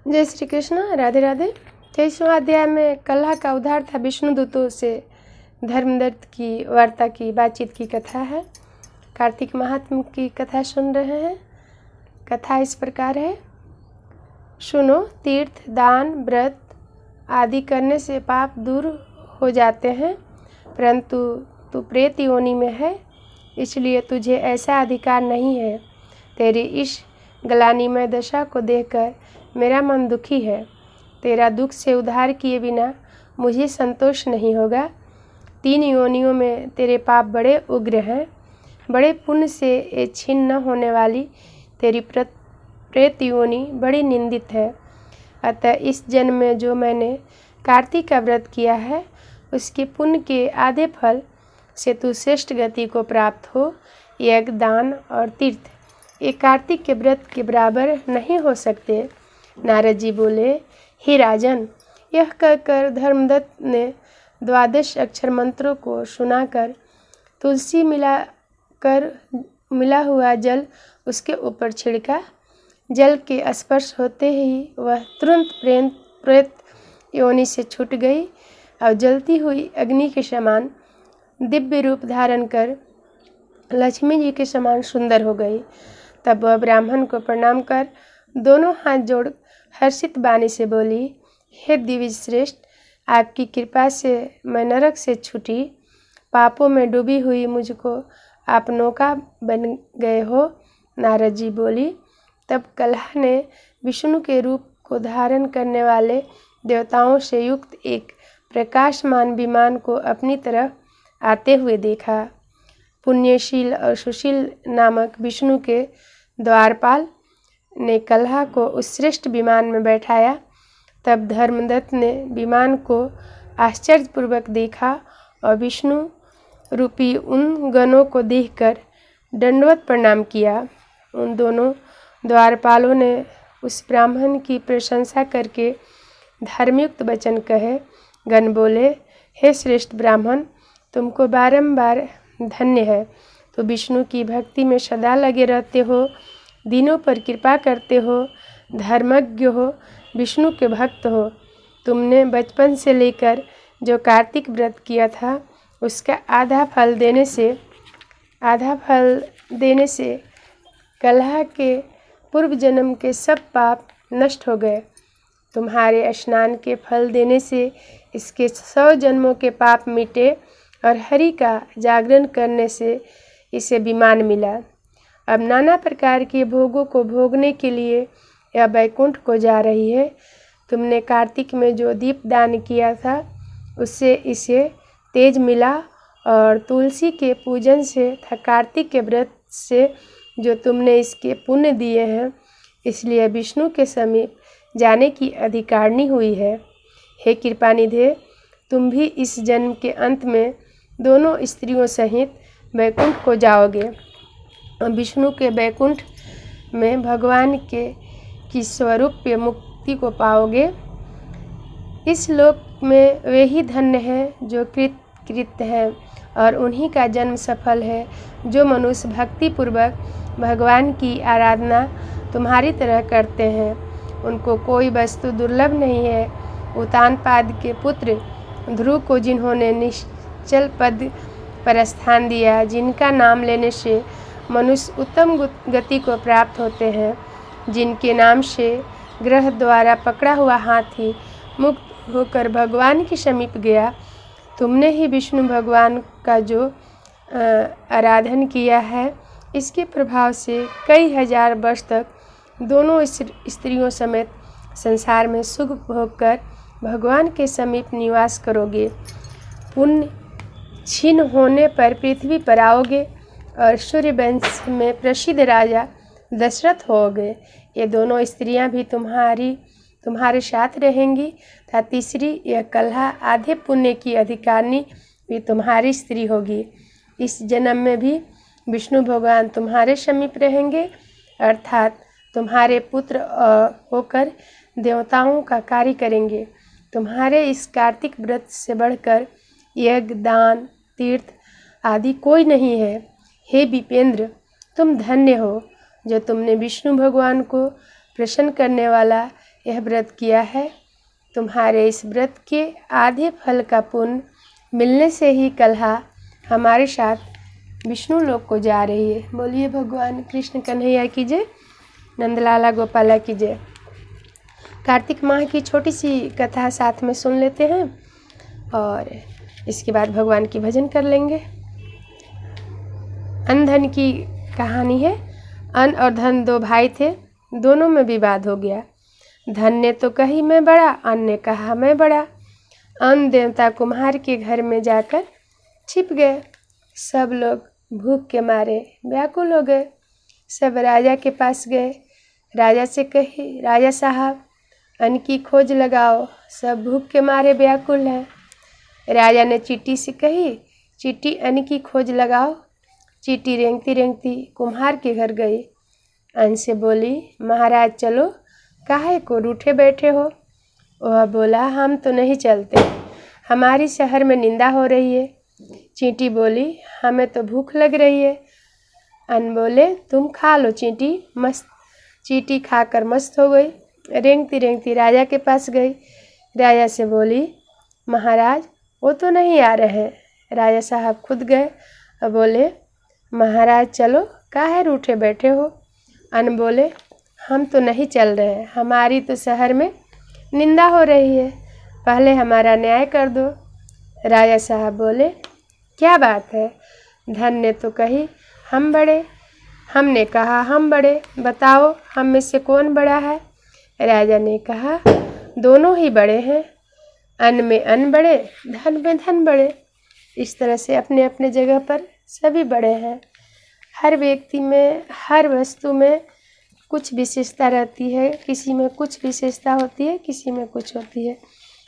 जय श्री कृष्ण। राधे राधे। 23वां अध्याय में कल्हा का उद्धार था विष्णु दूतों से धर्मदत्त की वार्ता की बातचीत की कथा है। कार्तिक महात्म की कथा सुन रहे हैं। कथा इस प्रकार है। सुनो, तीर्थ, दान, व्रत आदि करने से पाप दूर हो जाते हैं, परंतु तू प्रेत योनि में है, इसलिए तुझे ऐसा अधिकार नहीं है। तेरी इस ग्लानिमय दशा को देखकर मेरा मन दुखी है। तेरा दुख से उद्धार किए बिना मुझे संतोष नहीं होगा। 3 योनियों में तेरे पाप बड़े उग्र हैं। बड़े पुण्य से ये छीन न होने वाली तेरी प्रेत योनि बड़ी निंदित है। अतः इस जन्म में जो मैंने कार्तिक का व्रत किया है, उसके पुण्य के आधे फल से तू श्रेष्ठ गति को प्राप्त हो। यज्ञ, दान और तीर्थ ये कार्तिक के व्रत के बराबर नहीं हो सकते। नारद जी बोले, हे राजन, यह कहकर धर्मदत्त ने 12 अक्षर मंत्रों को सुनाकर तुलसी मिला हुआ जल उसके ऊपर छिड़का। जल के स्पर्श होते ही वह तुरंत प्रेत योनि से छूट गई और जलती हुई अग्नि के समान दिव्य रूप धारण कर लक्ष्मी जी के समान सुंदर हो गई। तब वह ब्राह्मण को प्रणाम कर दोनों हाथ जोड़ हर्षित वाणी से बोली, हे दिव्य श्रेष्ठ, आपकी कृपा से मैं नरक से छूटी। पापों में डूबी हुई मुझको आप नौका बन गए हो। नारद जी बोली, तब कल्हा ने विष्णु के रूप को धारण करने वाले देवताओं से युक्त एक प्रकाशमान विमान को अपनी तरफ आते हुए देखा। पुण्यशील और सुशील नामक विष्णु के द्वारपाल ने कल्हा को उस श्रेष्ठ विमान में बैठाया। तब धर्मदत्त ने विमान को आश्चर्यपूर्वक देखा और विष्णु रूपी उन गणों को देखकर दंडवत प्रणाम किया। उन दोनों द्वारपालों ने उस ब्राह्मण की प्रशंसा करके धर्मयुक्त वचन कहे। गण बोले, हे श्रेष्ठ ब्राह्मण, तुमको बारंबार धन्य है। तो विष्णु की भक्ति में सदा लगे रहते हो, दीनों पर कृपा करते हो, धर्मज्ञ हो, विष्णु के भक्त हो। तुमने बचपन से लेकर जो कार्तिक व्रत किया था, उसका आधा फल देने से कल्हा के पूर्व जन्म के सब पाप नष्ट हो गए। तुम्हारे स्नान के फल देने से इसके 100 जन्मों के पाप मिटे और हरि का जागरण करने से इसे विमान मिला। अब नाना प्रकार के भोगों को भोगने के लिए यह वैकुंठ को जा रही है। तुमने कार्तिक में जो दीप दान किया था, उससे इसे तेज मिला और तुलसी के पूजन से तथा कार्तिक के व्रत से जो तुमने इसके पुण्य दिए हैं, इसलिए विष्णु के समीप जाने की अधिकारिणी हुई है। हे कृपानिधे, तुम भी इस जन्म के अंत में दोनों स्त्रियों सहित वैकुंठ को जाओगे। विष्णु के वैकुंठ में भगवान की स्वरूप मुक्ति को पाओगे। इस लोक में वे ही धन्य हैं जो कृत हैं और उन्हीं का जन्म सफल है जो मनुष्य भक्ति पूर्वक भगवान की आराधना तुम्हारी तरह करते हैं। उनको कोई वस्तु दुर्लभ नहीं है। उत्तानपाद के पुत्र ध्रुव को जिन्होंने निश्चल पद पर स्थान दिया, जिनका नाम लेने से मनुष्य उत्तम गति को प्राप्त होते हैं, जिनके नाम से ग्रह द्वारा पकड़ा हुआ हाथी मुक्त होकर भगवान के समीप गया, तुमने ही विष्णु भगवान का जो आराधन किया है, इसके प्रभाव से कई हजार वर्ष तक दोनों स्त्रियों समेत संसार में सुख भोग कर भगवान के समीप निवास करोगे। पुण्य क्षीण होने पर पृथ्वी पर आओगे और सूर्यवंश में प्रसिद्ध राजा दशरथ होगे। ये दोनों स्त्रियां भी तुम्हारे साथ रहेंगी तथा तीसरी यह कल्हा आधे पुण्य की अधिकारिणी भी तुम्हारी स्त्री होगी। इस जन्म में भी विष्णु भगवान तुम्हारे समीप रहेंगे, अर्थात तुम्हारे पुत्र होकर देवताओं का कार्य करेंगे। तुम्हारे इस कार्तिक व्रत से बढ़कर यज्ञ, दान, तीर्थ आदि कोई नहीं है। हे विपेंद्र, तुम धन्य हो जो तुमने विष्णु भगवान को प्रसन्न करने वाला यह व्रत किया है। तुम्हारे इस व्रत के आधे फल का पुण्य मिलने से ही कलहा हमारे साथ विष्णु लोक को जा रही है। बोलिए भगवान कृष्ण कन्हैया की जय, नंदलाला गोपाला की जय। कार्तिक माह की छोटी सी कथा साथ में सुन लेते हैं और इसके बाद भगवान की भजन कर लेंगे। अन्न धन की कहानी है। अन्न और धन दो भाई थे, दोनों में विवाद हो गया। धन ने तो कही मैं बड़ा, अन्न ने कहा मैं बड़ा। अन्न देवता कुम्हार के घर में जाकर छिप गए। सब लोग भूख के मारे व्याकुल हो गए। सब राजा के पास गए। राजा से कही, राजा साहब अन्न की खोज लगाओ, सब भूख के मारे व्याकुल हैं। राजा ने चींटी से कही, चींटी अन्न की खोज लगाओ। चींटी रेंगती रेंगती कुम्हार के घर गई। अन्न से बोली, महाराज चलो, काहे को रूठे बैठे हो? वह बोला, हम तो नहीं चलते, हमारी शहर में निंदा हो रही है। चींटी बोली, हमें तो भूख लग रही है। अन्न बोले, तुम खा लो चींटी। मस्त चींटी खाकर मस्त हो गई। रेंगती रेंगती राजा के पास गई। राजा से बोली, महाराज वो तो नहीं आ रहे। राजा साहब खुद गए और बोले, महाराज चलो, काहे रूठे बैठे हो? अन्न बोले, हम तो नहीं चल रहे, हमारी तो शहर में निंदा हो रही है, पहले हमारा न्याय कर दो। राजा साहब बोले, क्या बात है? धन ने तो कही हम बड़े, हमने कहा हम बड़े, बताओ हम में से कौन बड़ा है? राजा ने कहा, दोनों ही बड़े हैं, अन्न में अन्न बड़े, धन में धन बड़े। इस तरह से अपने अपने जगह पर सभी बड़े हैं। हर व्यक्ति में, हर वस्तु में कुछ विशेषता रहती है, किसी में कुछ विशेषता होती है, किसी में कुछ होती है।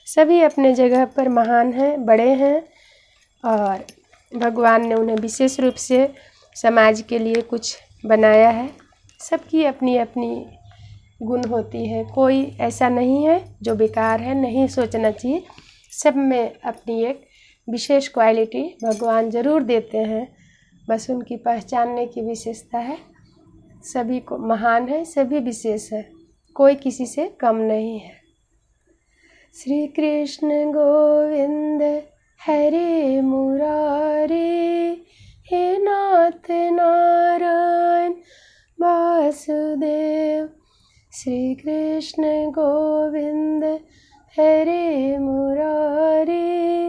सभी अपने जगह पर महान हैं, बड़े हैं और भगवान ने उन्हें विशेष रूप से समाज के लिए कुछ बनाया है। सबकी अपनी अपनी गुण होती है, कोई ऐसा नहीं है जो बेकार है, नहीं सोचना चाहिए। सब में अपनी एक विशेष क्वालिटी भगवान ज़रूर देते हैं, बस उनकी पहचानने की विशेषता है। सभी को महान है, सभी विशेष है, कोई किसी से कम नहीं है। श्री कृष्ण गोविंद हरे मुरारी, हे नाथ नारायण वासुदेव। श्री कृष्ण गोविंद हरे मुरारी,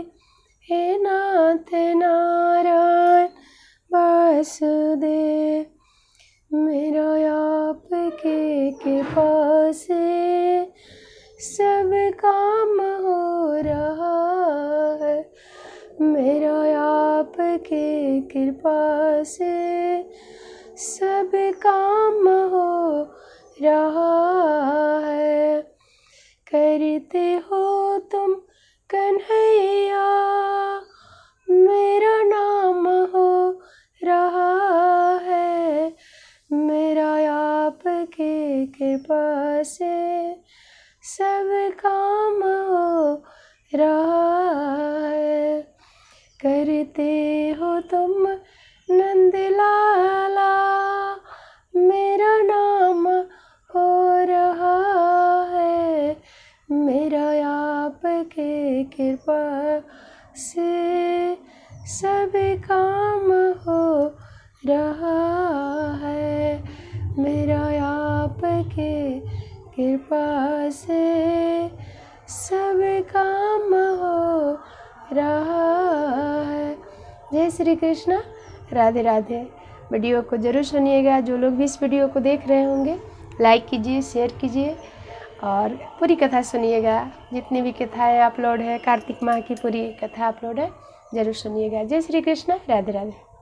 हे नाथ नारायण वासुदेव। मेरा आपके कृपा से सब काम हो रहा है, मेरा आपके कृपा से सब काम हो रहा है। करते हो तुम कन्हैया, मेरा नाम हो रहा है, मेरा आपके कृपा से सब काम हो रहा है। करते हो तुम नंदलाला, मेरा नाम हो रहा है, मेरा आपके कृपा से सब काम हो रहा है, मेरा आपके कृपा से सब काम हो रहा है। जय श्री कृष्ण, राधे राधे। वीडियो को ज़रूर सुनिएगा। जो लोग भी इस वीडियो को देख रहे होंगे लाइक कीजिए, शेयर कीजिए और पूरी कथा सुनिएगा। जितनी भी कथाएँ अपलोड है, कार्तिक माह की पूरी कथा अपलोड है, ज़रूर सुनिएगा। जय श्री कृष्ण, राधे राधे।